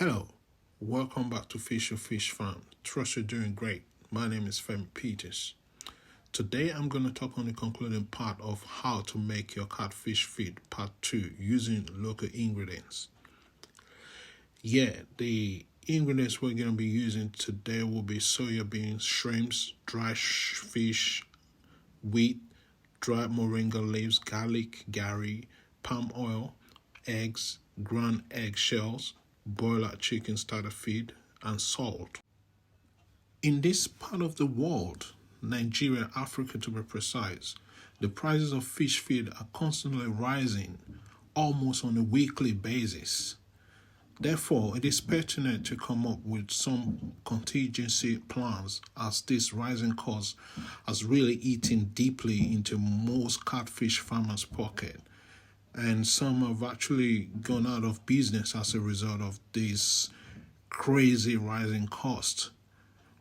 Hello, welcome back to Fish Farm. Trust you're doing great. My name is Femi Peters. Today I'm going to talk on the concluding part of how to make your catfish feed part 2 using local ingredients. The ingredients we're going to be using today will be soya beans, shrimps, dry fish, wheat, dried moringa leaves, garlic, gari, palm oil, eggs, ground eggshells, broiler chicken starter feed, and salt. In this part of the world, Nigeria, Africa to be precise, the prices of fish feed are constantly rising, almost on a weekly basis. Therefore, it is pertinent to come up with some contingency plans, as this rising cost has really eaten deeply into most catfish farmers' pocket, and some have actually gone out of business as a result of this crazy rising cost.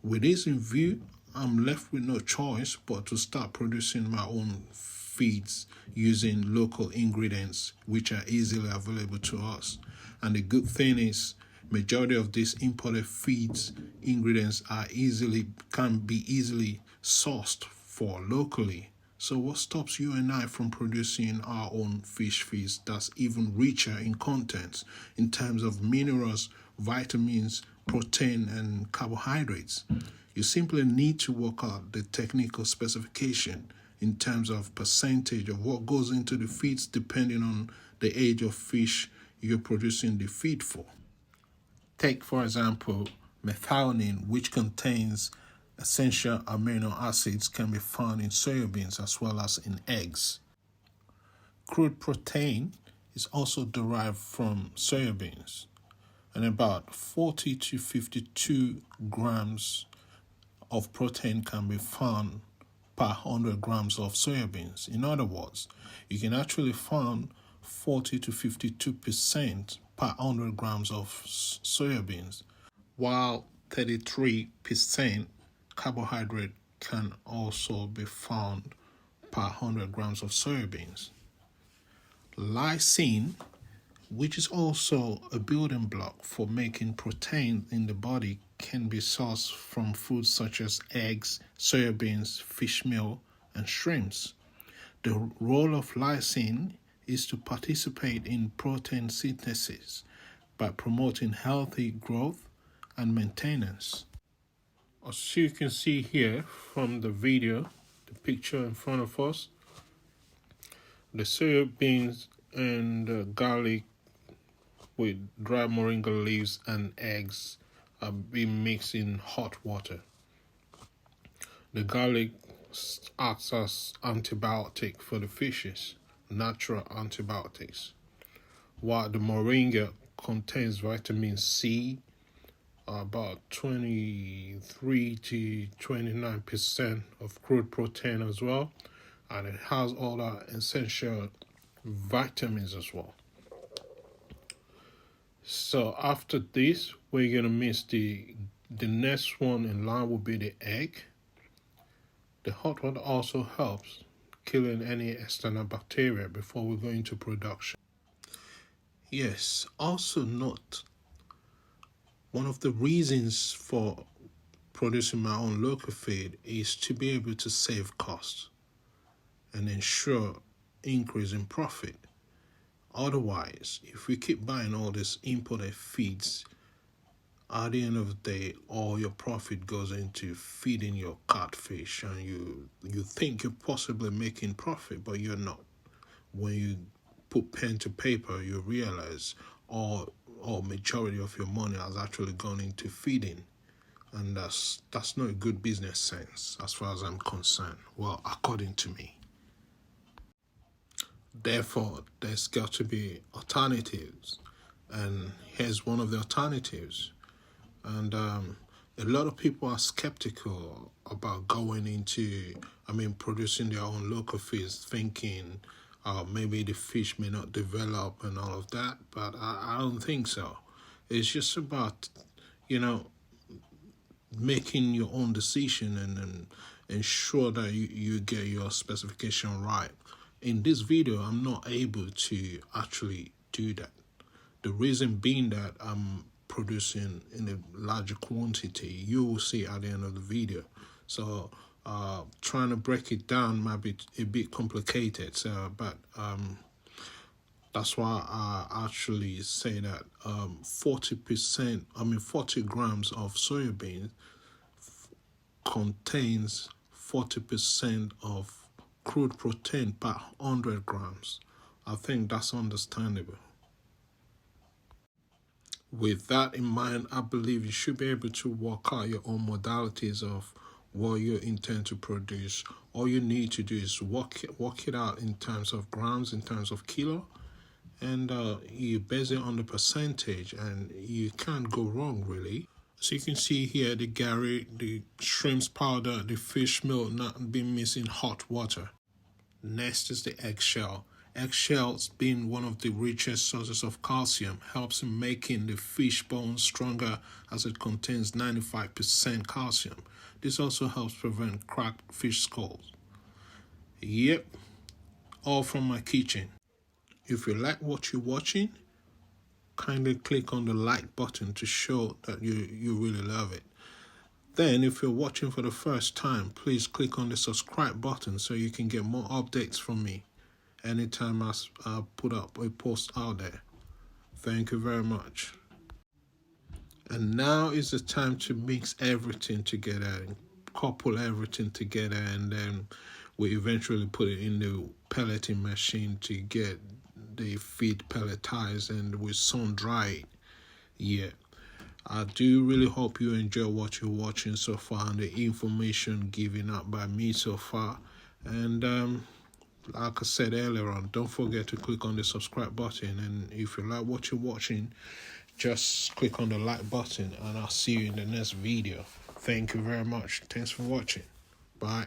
With this in view, I'm left with no choice but to start producing my own feeds using local ingredients which are easily available to us. And the good thing is, majority of these imported feeds ingredients can be easily sourced for locally. So what stops you and I from producing our own fish feeds that's even richer in content in terms of minerals, vitamins, protein, and carbohydrates? You simply need to work out the technical specification in terms of percentage of what goes into the feeds depending on the age of fish you're producing the feed for. Take, for example, methionine, which contains essential amino acids, can be found in soybeans as well as in eggs. Crude protein is also derived from soybeans, and about 40 to 52 grams of protein can be found per 100 grams of soybeans. In other words, you can actually find 40 to 52% per 100 grams of soybeans, while 33% carbohydrate can also be found per 100 grams of soybeans. Lysine, which is also a building block for making protein in the body, can be sourced from foods such as eggs, soybeans, fish meal, and shrimps. The role of lysine is to participate in protein synthesis by promoting healthy growth and maintenance. As you can see here from the video, the picture in front of us, the soybeans and garlic with dry moringa leaves and eggs are being mixed in hot water. The garlic acts as antibiotic for the fishes, natural antibiotics, while the moringa contains vitamin C, about 23 to 29% of crude protein as well, and it has all our essential vitamins as well. So after this, we're going to mix the next one in line will be the egg. The hot water also helps killing any external bacteria before we go into production. Yes, also note, one of the reasons for producing my own local feed is to be able to save costs and ensure increase in profit. Otherwise, if we keep buying all these imported feeds, at the end of the day, all your profit goes into feeding your catfish, and you think you're possibly making profit, but you're not. When you put pen to paper, you realize all majority of your money has actually gone into feeding, and that's not a good business sense as far as I'm concerned. Well, according to me. Therefore, there's got to be alternatives, and here's one of the alternatives. And a lot of people are skeptical about going into, producing their own local feeds, thinking maybe the fish may not develop and all of that, but I don't think so. It's just about, making your own decision and ensure that you get your specification right. In this video, I'm not able to actually do that. The reason being that I'm producing in a larger quantity, you will see at the end of the video. So trying to break it down might be a bit complicated, but that's why I actually say that 40 grams of soybean contains 40% of crude protein per 100 grams. I think that's understandable. With that in mind, I believe you should be able to work out your own modalities of what you intend to produce. All you need to do is work it out in terms of grams, in terms of kilo, and you base it on the percentage, and you can't go wrong, really. So you can see here the gari, the shrimps powder, the fish meal not being mixed in hot water. Next is the eggshell. Eggshells, being one of the richest sources of calcium, helps in making the fish bones stronger as it contains 95% calcium. This also helps prevent cracked fish skulls. Yep, all from my kitchen. If you like what you're watching, kindly click on the like button to show that you really love it. Then, if you're watching for the first time, please click on the subscribe button so you can get more updates from me anytime I put up a post out there. Thank you very much. And now is the time to mix everything together, and couple everything together, and then we eventually put it in the pelleting machine to get the feed pelletized and we sun dry it. Yeah, I do really hope you enjoy what you're watching so far and the information given out by me so far. And like I said earlier on, don't forget to click on the subscribe button, and if you like what you're watching, just click on the like button, and I'll see you in the next video. Thank you very much. Thanks for watching. Bye.